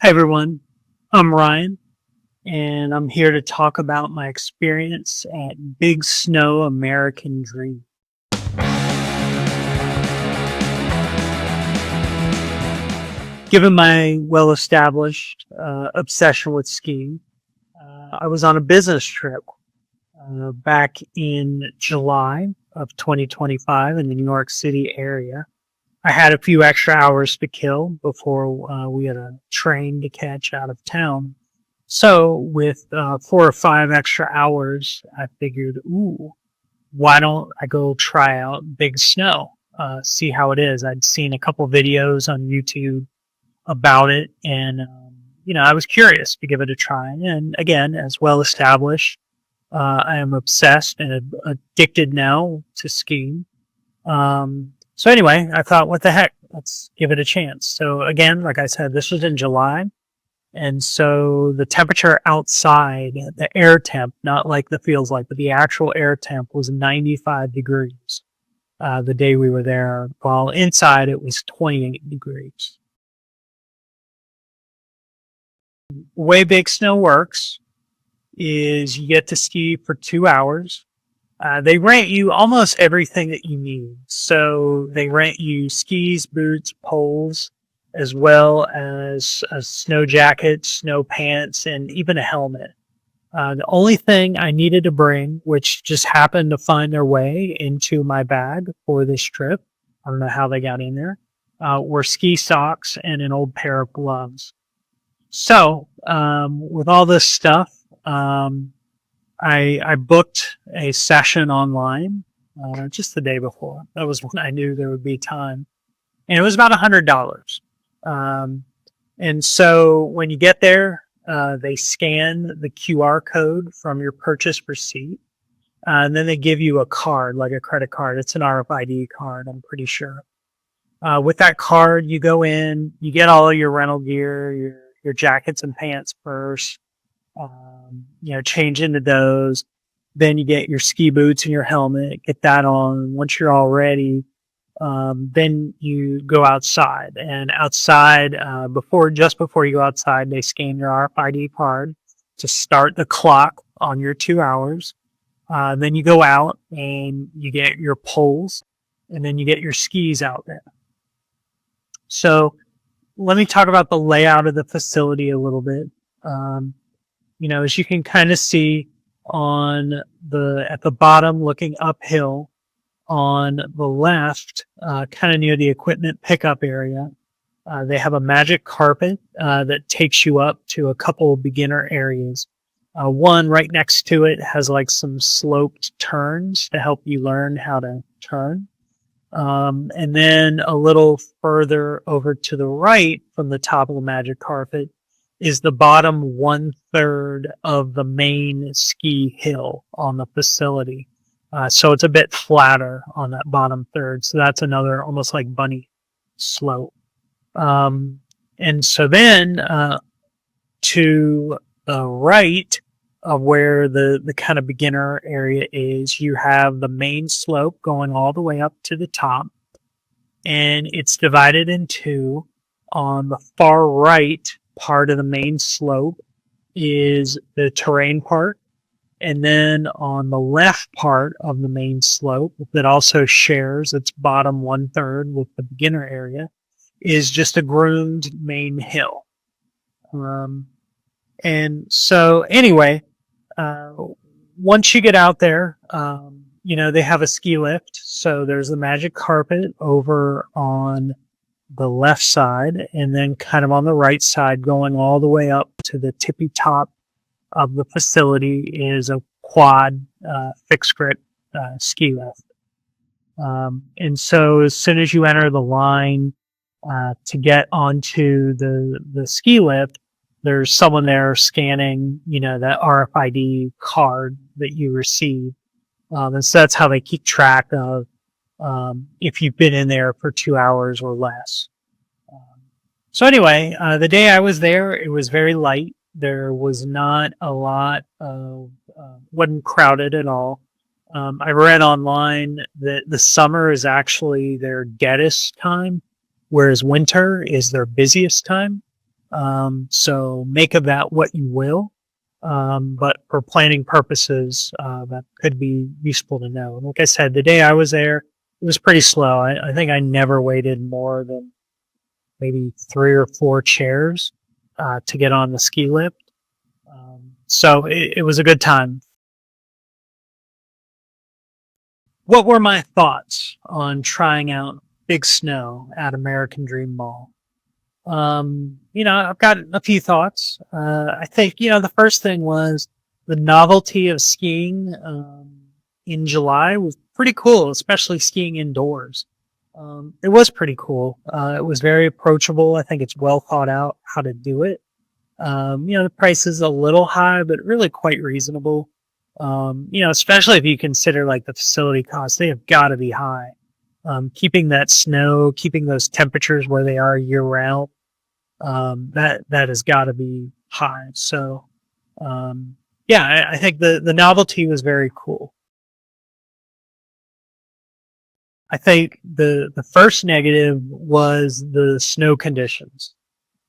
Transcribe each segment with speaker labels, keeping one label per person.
Speaker 1: Hi everyone, I'm Ryan, and I'm here to talk about my experience at Big Snow American Dream. Given my well-established obsession with skiing, I was on a business trip back in July of 2025 in the New York City area. I had a few extra hours to kill before we had a train to catch out of town. So with 4 or 5 extra hours, I figured, ooh, why don't I go try out Big Snow, see how it is. I'd seen a couple videos on YouTube about it, and I was curious to give it a try. And again, as well established, I am obsessed and addicted now to skiing. So anyway, I thought, what the heck? Let's give it a chance. So again, like I said, this was in July. And so the temperature outside, the air temp, not like the feels like, but the actual air temp was 95 degrees the day we were there, while inside it was 28 degrees. The way Big Snow works is you get to ski for 2 hours. They rent you almost everything that you need. So they rent you skis, boots, poles, as well as a snow jacket, snow pants, and even a helmet. The only thing I needed to bring, which just happened to find their way into my bag for this trip, I don't know how they got in there, were ski socks and an old pair of gloves. So, with all this stuff, I booked a session online just the day before. That was when I knew there would be time, and it was about $100. Um, and so when you get there, they scan the QR code from your purchase receipt, and then they give you a card, like a credit card. It's an RFID card, I'm pretty sure. With that card, you go in, you get all of your rental gear, your jackets and pants first. Change into those. Then you get your ski boots and your helmet, get that on. Once you're all ready, then you go outside. And outside, just before you go outside, they scan your RFID card to start the clock on your 2 hours. Then you go out and you get your poles, and then you get your skis out there. So let me talk about the layout of the facility a little bit. As you can kind of see at the bottom looking uphill on the left, kind of near the equipment pickup area, they have a magic carpet that takes you up to a couple of beginner areas. One right next to it has like some sloped turns to help you learn how to turn. And then a little further over to the right from the top of the magic carpet is the bottom 1/3 of the main ski hill on the facility. So it's a bit flatter on that bottom third. So that's another almost like bunny slope. And so then to the right of where the kind of beginner area is, you have the main slope going all the way up to the top. And it's divided in two. On the far right part of the main slope is the terrain part. And then on the left part of the main slope that also shares its bottom 1/3 with the beginner area is just a groomed main hill. And so anyway, once you get out there, they have a ski lift. So there's the magic carpet over on the left side, and then kind of on the right side, going all the way up to the tippy top of the facility is a quad fixed grip ski lift. And so as soon as you enter the line to get onto the ski lift, there's someone there scanning, that RFID card that you receive. And so that's how they keep track of if you've been in there for 2 hours or less. So anyway, the day I was there, it was very light. There was not a lot of, wasn't crowded at all. I read online that the summer is actually their deadest time, whereas winter is their busiest time. So make of that what you will. But for planning purposes, that could be useful to know. Like I said, the day I was there, it was pretty slow. I think I never waited more than maybe 3 or 4 chairs to get on the ski lift. So it was a good time. What were my thoughts on trying out Big Snow at American Dream Mall? I've got a few thoughts. I think, the first thing was the novelty of skiing in July was pretty cool, especially skiing indoors. It was pretty cool. It was very approachable. I think it's well thought out how to do it. The price is a little high, but really quite reasonable. Especially if you consider like the facility costs, they have got to be high. Keeping that snow, keeping those temperatures where they are year round, that has got to be high. So, I think the novelty was very cool. I think the first negative was the snow conditions.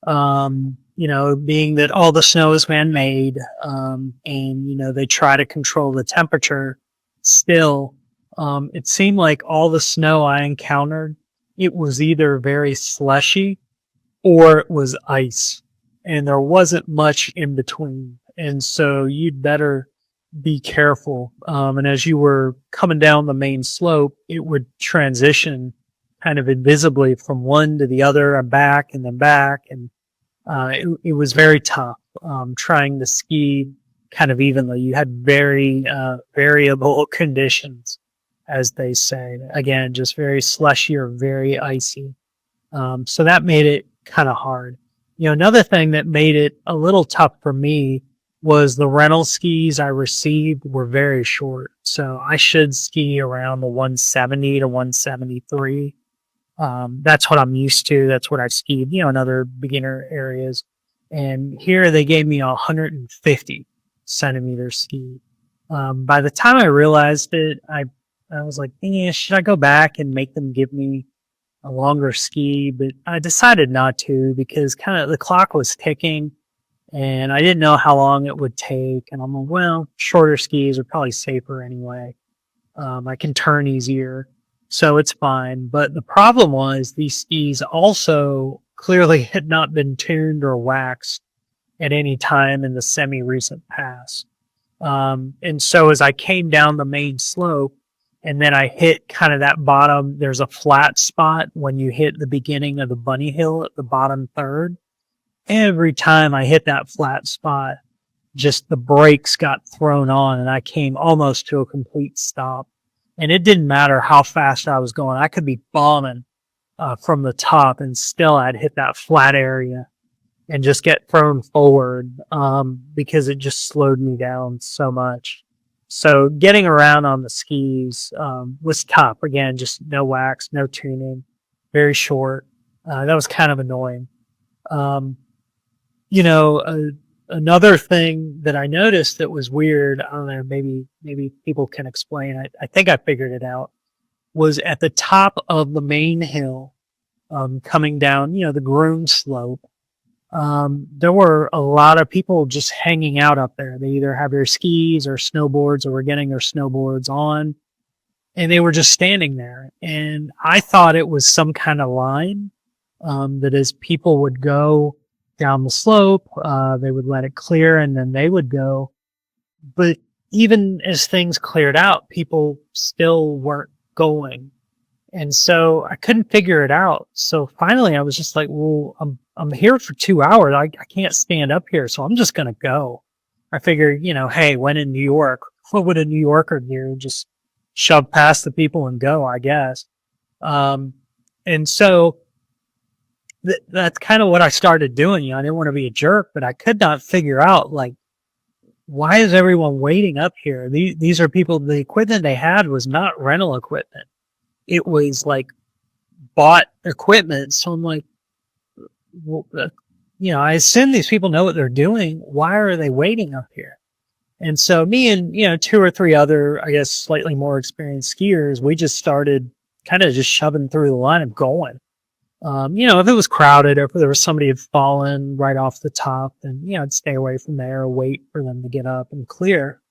Speaker 1: Being that all the snow is man-made, and they try to control the temperature still, it seemed like all the snow I encountered, it was either very slushy or it was ice, and there wasn't much in between. And so you'd better be careful. And as you were coming down the main slope, it would transition kind of invisibly from one to the other and back and then back. And it was very tough trying to ski kind of evenly. You had very variable conditions, as they say. Again, just very slushy or very icy. So that made it kind of hard. Another thing that made it a little tough for me was the rental skis I received were very short. So I should ski around the 170 to 173. That's what I'm used to. That's what I've skied, in other beginner areas. And here they gave me a 150 centimeter ski. By the time I realized it, I was like, should I go back and make them give me a longer ski? But I decided not to because kind of the clock was ticking and I didn't know how long it would take. And I'm like, well, shorter skis are probably safer anyway. I can turn easier, so it's fine. But the problem was these skis also clearly had not been tuned or waxed at any time in the semi-recent past. And so as I came down the main slope and then I hit kind of that bottom, there's a flat spot when you hit the beginning of the bunny hill at the bottom third. Every time I hit that flat spot, just the brakes got thrown on and I came almost to a complete stop. And it didn't matter how fast I was going. I could be bombing from the top and still I'd hit that flat area and just get thrown forward because it just slowed me down so much. So getting around on the skis was tough. Again, just no wax, no tuning, very short. That was kind of annoying. Another thing that I noticed that was weird, I don't know, maybe people can explain. I think I figured it out. Was at the top of the main hill, coming down, the groomed slope. There were a lot of people just hanging out up there. They either have their skis or snowboards or were getting their snowboards on, and they were just standing there. And I thought it was some kind of line, that as people would go down the slope, they would let it clear and then they would go. But even as things cleared out, people still weren't going. And so I couldn't figure it out. So finally I was just like, well, I'm here for 2 hours. I can't stand up here. So I'm just going to go. I figured, hey, when in New York, what would a New Yorker do? Just shove past the people and go, I guess. And so that's kind of what I started doing. I didn't want to be a jerk, but I could not figure out, like, why is everyone waiting up here? These are people, the equipment they had was not rental equipment. It was like bought equipment. So I'm like, well, I assume these people know what they're doing. Why are they waiting up here? And so me and, 2 or 3 other, I guess, slightly more experienced skiers, we just started kind of just shoving through the line and going. If it was crowded or if there was somebody had fallen right off the top, then, I'd stay away from there, wait for them to get up and clear.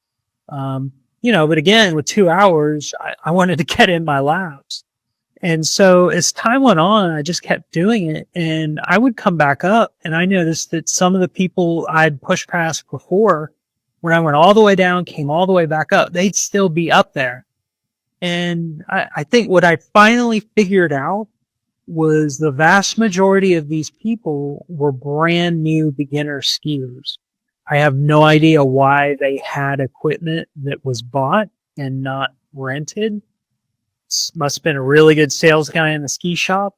Speaker 1: But again, with 2 hours, I wanted to get in my laps. And so as time went on, I just kept doing it, and I would come back up, and I noticed that some of the people I'd pushed past before, when I went all the way down, came all the way back up, they'd still be up there. And I think what I finally figured out was the vast majority of these people were brand new beginner skiers. I have no idea why they had equipment that was bought and not rented. Must have been a really good sales guy in the ski shop.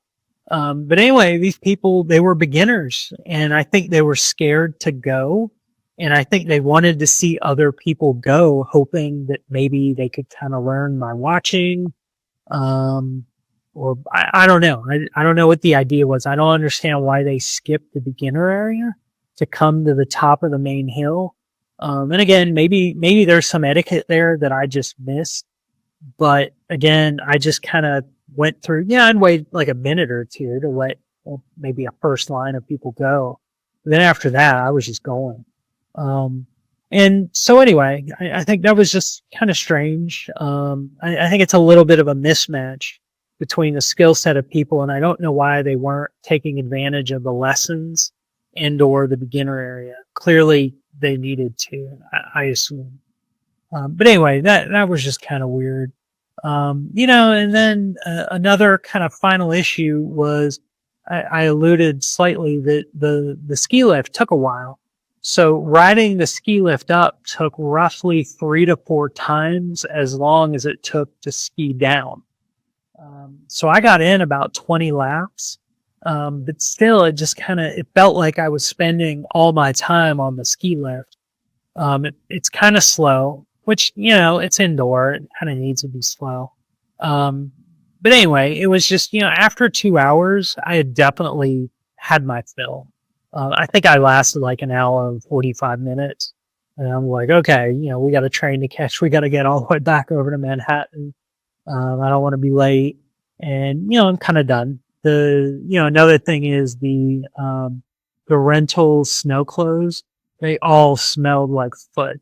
Speaker 1: But anyway, these people, they were beginners, and I think they were scared to go. And I think they wanted to see other people go, hoping that maybe they could kind of learn by watching. Or I don't know. I don't know what the idea was. I don't understand why they skipped the beginner area to come to the top of the main hill. And again, maybe there's some etiquette there that I just missed. But again, I just kind of went through. Yeah, I'd wait like a minute or two to let maybe a first line of people go. But then after that, I was just going. And so anyway, I think that was just kind of strange. I think it's a little bit of a mismatch between the skill set of people, and I don't know why they weren't taking advantage of the lessons and or the beginner area. Clearly, they needed to, I assume. But anyway, that was just kind of weird. And then another kind of final issue was I alluded slightly that the ski lift took a while. So riding the ski lift up took roughly 3 to 4 times as long as it took to ski down. So I got in about 20 laps, but still it just it felt like I was spending all my time on the ski lift. It's kind of slow, which, it's indoor. It kind of needs to be slow. But anyway, it was just, after 2 hours, I had definitely had my fill. I think I lasted like an hour and 45 minutes. And I'm like, okay, we got a train to catch. We got to get all the way back over to Manhattan. I don't want to be late. And, I'm kind of done. Another thing is the rental snow clothes, they all smelled like foot.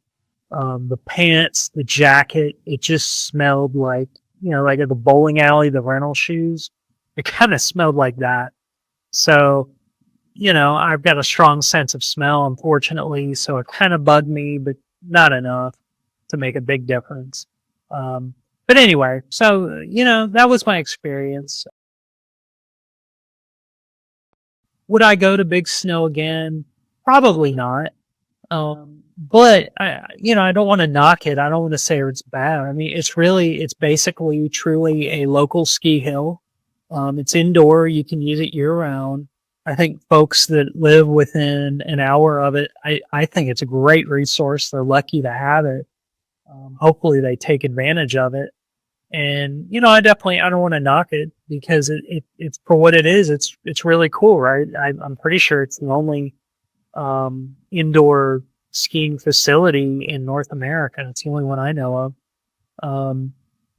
Speaker 1: The pants, the jacket, it just smelled like, like at the bowling alley, the rental shoes. It kind of smelled like that. So, I've got a strong sense of smell, unfortunately, so it kind of bugged me, but not enough to make a big difference. But anyway, so, that was my experience. Would I go to Big Snow again? Probably not. But I don't want to knock it. I don't want to say it's bad. I mean, it's basically truly a local ski hill. It's indoor. You can use it year round. I think folks that live within an hour of it, I think it's a great resource. They're lucky to have it. Hopefully they take advantage of it. And, I don't want to knock it because it's for what it is. It's really cool, right? I'm pretty sure it's the only, indoor skiing facility in North America. It's the only one I know of.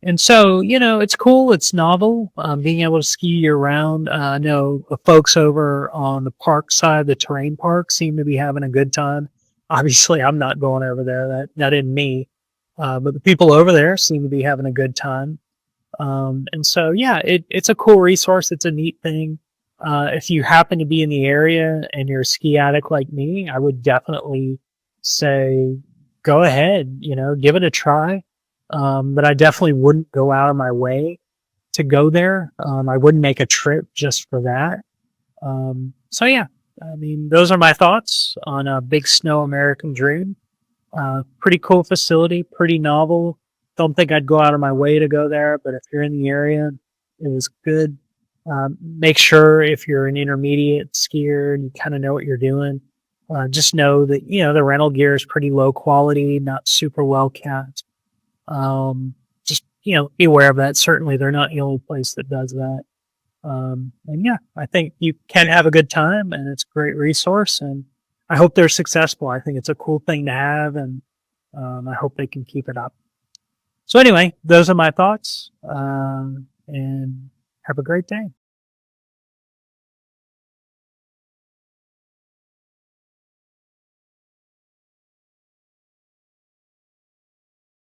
Speaker 1: And so, it's cool. It's novel, being able to ski year round. I know the folks over on the park side, the terrain park, seem to be having a good time. Obviously, I'm not going over there. That isn't me. But the people over there seem to be having a good time. And so, yeah, it's a cool resource. It's a neat thing. If you happen to be in the area and you're a ski addict like me, I would definitely say, go ahead, give it a try. But I definitely wouldn't go out of my way to go there. I wouldn't make a trip just for that. So yeah, I mean, those are my thoughts on Big Snow American Dream. Pretty cool facility, pretty novel. Don't think I'd go out of my way to go there, but if you're in the area, it was good. Make sure if you're an intermediate skier and you kind of know what you're doing, just know that, the rental gear is pretty low quality, not super well kept. Just, be aware of that. Certainly they're not the only place that does that. And yeah, I think you can have a good time and it's a great resource and I hope they're successful. I think it's a cool thing to have and, I hope they can keep it up. So anyway, those are my thoughts, and have a great day.